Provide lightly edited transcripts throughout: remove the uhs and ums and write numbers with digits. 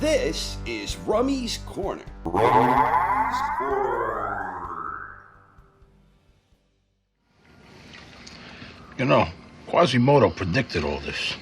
This is Rummy's Corner. You know, Quasimodo predicted all this.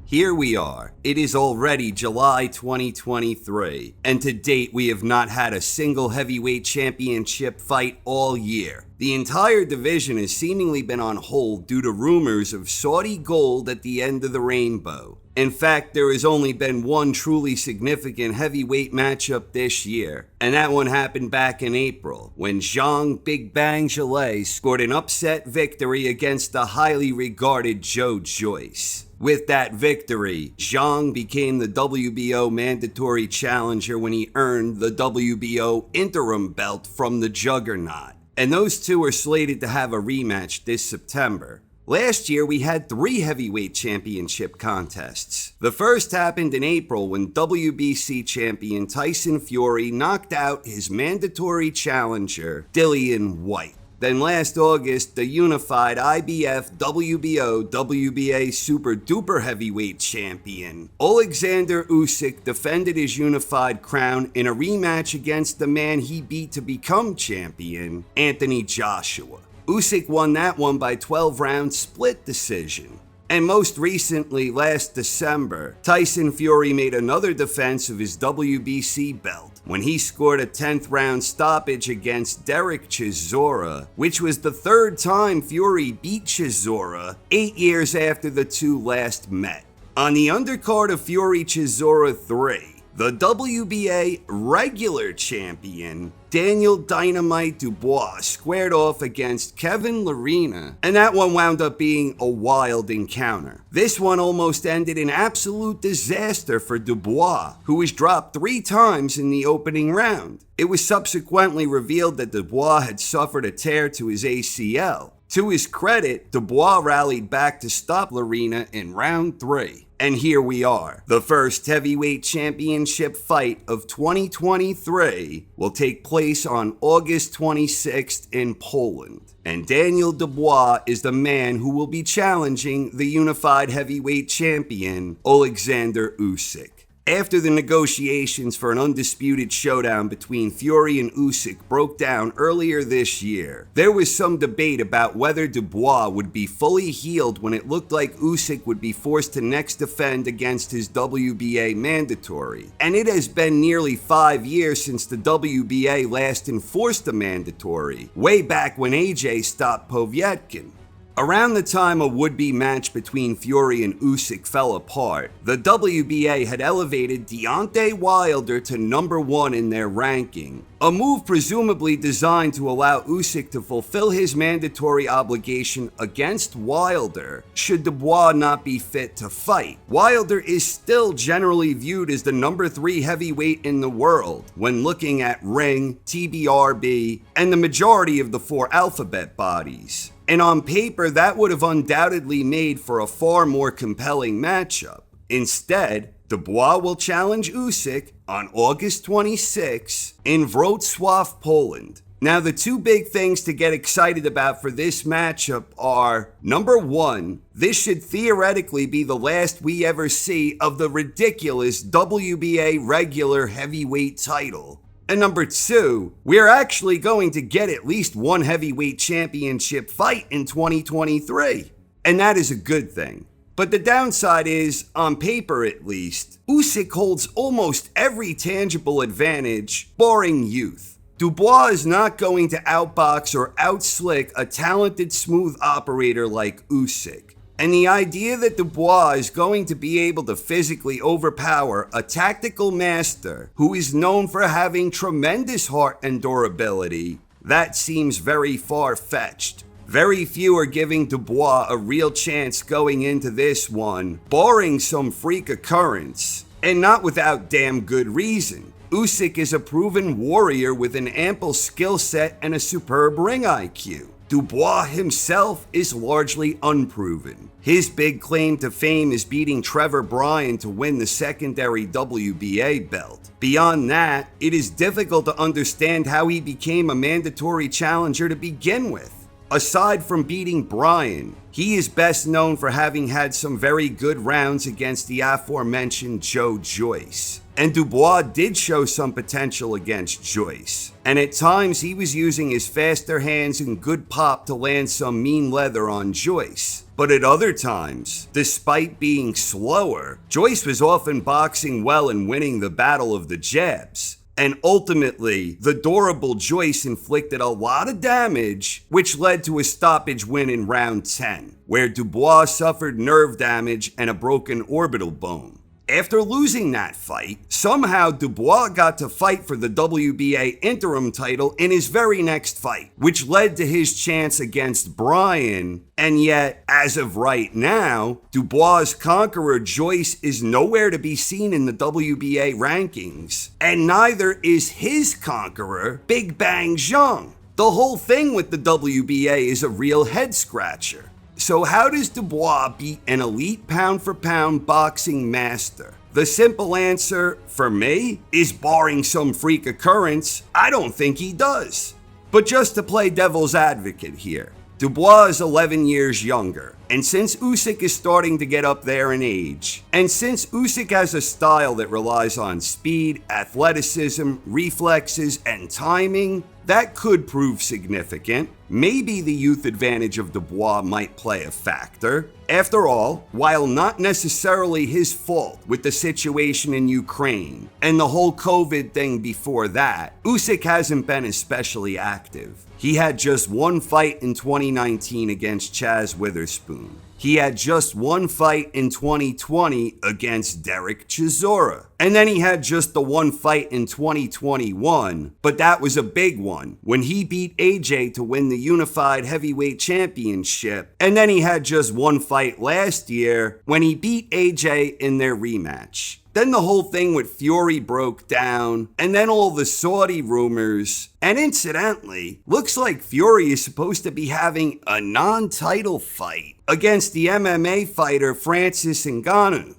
Here we are. It is already July 2023, and to date we have not had a single heavyweight championship fight all year. The entire division has seemingly been on hold due to rumors of Saudi gold at the end of the rainbow. In fact, there has only been one truly significant heavyweight matchup this year, and that one happened back in April, when Zhang Big Bang Zhilei scored an upset victory against the highly regarded Joe Joyce. With that victory, Zhang became the WBO mandatory challenger when he earned the WBO interim belt from the Juggernaut. And those two are slated to have a rematch this September. Last year, we had 3 heavyweight championship contests. The first happened in April when WBC champion Tyson Fury knocked out his mandatory challenger, Dillian Whyte. Then last August, the unified IBF WBO WBA Super Duper Heavyweight Champion, Oleksandr Usyk, defended his unified crown in a rematch against the man he beat to become champion, Anthony Joshua. Usyk won that one by 12-round split decision. And most recently, last December, Tyson Fury made another defense of his WBC belt when he scored a 10th round stoppage against Derek Chisora, which was the 3rd time Fury beat Chisora 8 years after the two last met. On the undercard of Fury Chisora 3, the WBA regular champion, Daniel Dynamite Dubois, squared off against Kevin Lerena, and that one wound up being a wild encounter. This one almost ended in absolute disaster for Dubois, who was dropped 3 times in the opening round. It was subsequently revealed that Dubois had suffered a tear to his ACL. To his credit, Dubois rallied back to stop Lerena in round 3. And here we are. The first heavyweight championship fight of 2023 will take place on August 26th in Poland. And Daniel Dubois is the man who will be challenging the unified heavyweight champion, Oleksandr Usyk. After the negotiations for an undisputed showdown between Fury and Usyk broke down earlier this year, there was some debate about whether Dubois would be fully healed when it looked like Usyk would be forced to next defend against his WBA mandatory. And it has been nearly 5 years since the WBA last enforced a mandatory, way back when AJ stopped Povetkin. Around the time a would-be match between Fury and Usyk fell apart, the WBA had elevated Deontay Wilder to number 1 in their ranking, a move presumably designed to allow Usyk to fulfill his mandatory obligation against Wilder should Dubois not be fit to fight. Wilder is still generally viewed as the number 3 heavyweight in the world when looking at Ring, TBRB, and the majority of the 4 alphabet bodies. And on paper, that would have undoubtedly made for a far more compelling matchup. Instead, Dubois will challenge Usyk on August 26 in Wroclaw, Poland. Now, the 2 big things to get excited about for this matchup are, number 1, this should theoretically be the last we ever see of the ridiculous WBA regular heavyweight title. And number 2, we're actually going to get at least one heavyweight championship fight in 2023. And that is a good thing. But the downside is, on paper at least, Usyk holds almost every tangible advantage, barring youth. Dubois is not going to outbox or outslick a talented smooth operator like Usyk. And the idea that Dubois is going to be able to physically overpower a tactical master who is known for having tremendous heart and durability, that seems very far-fetched. Very few are giving Dubois a real chance going into this one, barring some freak occurrence, and not without damn good reason. Usyk is a proven warrior with an ample skill set and a superb ring IQ. Dubois himself is largely unproven. His big claim to fame is beating Trevor Bryan to win the secondary WBA belt. Beyond that, it is difficult to understand how he became a mandatory challenger to begin with. Aside from beating Bryan, he is best known for having had some very good rounds against the aforementioned Joe Joyce. And Dubois did show some potential against Joyce, and at times he was using his faster hands and good pop to land some mean leather on Joyce. But at other times, despite being slower, Joyce was often boxing well and winning the battle of the jabs. And ultimately, the durable Joyce inflicted a lot of damage, which led to a stoppage win in round 10, where Dubois suffered nerve damage and a broken orbital bone. After losing that fight, somehow Dubois got to fight for the WBA interim title in his very next fight, which led to his chance against Bryan. And yet, as of right now, Dubois' conqueror Joyce is nowhere to be seen in the WBA rankings, and neither is his conqueror Big Bang Zhang. The whole thing with the WBA is a real head scratcher. So how does Dubois beat an elite pound-for-pound boxing master? The simple answer, for me, is barring some freak occurrence, I don't think he does. But just to play devil's advocate here, Dubois is 11 years younger, and since Usyk is starting to get up there in age, and since Usyk has a style that relies on speed, athleticism, reflexes, and timing, that could prove significant. Maybe the youth advantage of Dubois might play a factor. After all, while not necessarily his fault with the situation in Ukraine and the whole COVID thing before that, Usyk hasn't been especially active. He had just one fight in 2019 against Chaz Witherspoon. He had just one fight in 2020 against Derek Chisora. And then he had just the one fight in 2021, but that was a big one, when he beat AJ to win the Unified Heavyweight Championship. And then he had just one fight last year, when he beat AJ in their rematch. Then the whole thing with Fury broke down, and then all the Saudi rumors. And incidentally, looks like Fury is supposed to be having a non-title fight against the MMA fighter Francis Ngannou.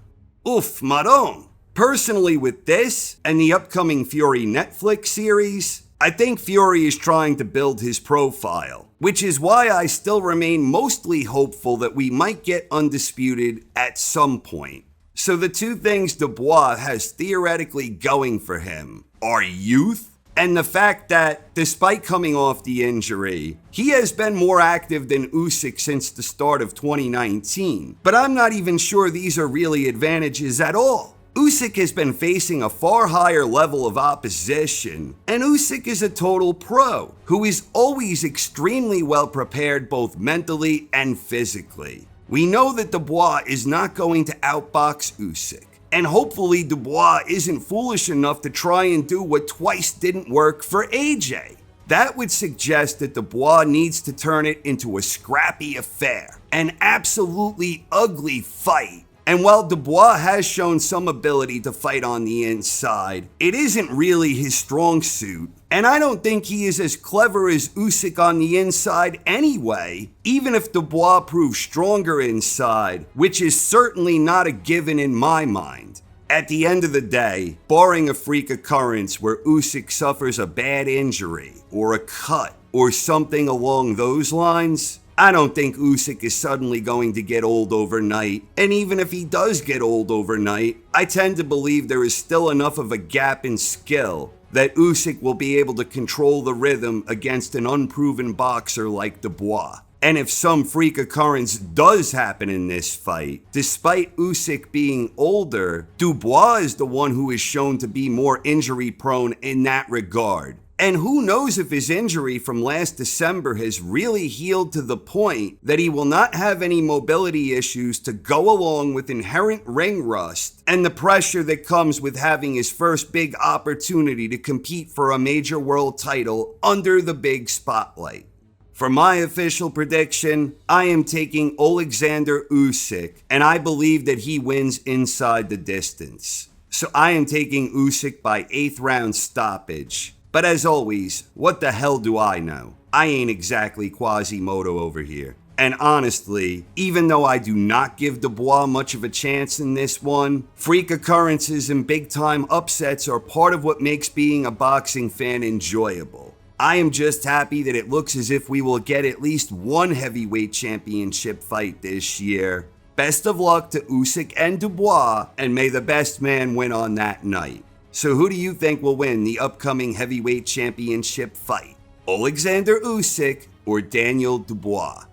Oof, madon. Personally, with this and the upcoming Fury Netflix series, I think Fury is trying to build his profile, which is why I still remain mostly hopeful that we might get Undisputed at some point. So the two things Dubois has theoretically going for him are youth and the fact that, despite coming off the injury, he has been more active than Usyk since the start of 2019. But I'm not even sure these are really advantages at all. Usyk has been facing a far higher level of opposition, and Usyk is a total pro who is always extremely well prepared both mentally and physically. We know that Dubois is not going to outbox Usyk, and hopefully Dubois isn't foolish enough to try and do what twice didn't work for AJ. That would suggest that Dubois needs to turn it into a scrappy affair, an absolutely ugly fight. And while Dubois has shown some ability to fight on the inside, it isn't really his strong suit. And I don't think he is as clever as Usyk on the inside anyway, even if Dubois proves stronger inside, which is certainly not a given in my mind. At the end of the day, barring a freak occurrence where Usyk suffers a bad injury or a cut or something along those lines, I don't think Usyk is suddenly going to get old overnight, and even if he does get old overnight, I tend to believe there is still enough of a gap in skill that Usyk will be able to control the rhythm against an unproven boxer like Dubois. And if some freak occurrence does happen in this fight, despite Usyk being older, Dubois is the one who is shown to be more injury prone in that regard. And who knows if his injury from last December has really healed to the point that he will not have any mobility issues to go along with inherent ring rust and the pressure that comes with having his first big opportunity to compete for a major world title under the big spotlight. For my official prediction, I am taking Oleksandr Usyk, and I believe that he wins inside the distance. So I am taking Usyk by 8th round stoppage. But as always, what the hell do I know? I ain't exactly Quasimodo over here. And honestly, even though I do not give Dubois much of a chance in this one, freak occurrences and big time upsets are part of what makes being a boxing fan enjoyable. I am just happy that it looks as if we will get at least one heavyweight championship fight this year. Best of luck to Usyk and Dubois, and may the best man win on that night. So who do you think will win the upcoming heavyweight championship fight? Oleksandr Usyk or Daniel Dubois?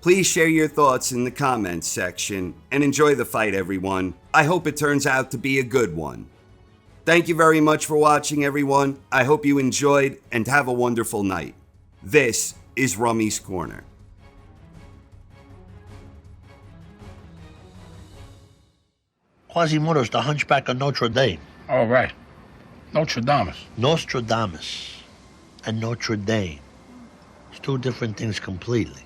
Please share your thoughts in the comments section, and enjoy the fight, everyone. I hope it turns out to be a good one. Thank you very much for watching, everyone. I hope you enjoyed, and have a wonderful night. This is Rummy's Corner. Quasimodo's the Hunchback of Notre Dame. All right. Nostradamus. Nostradamus and Notre Dame. It's two different things completely.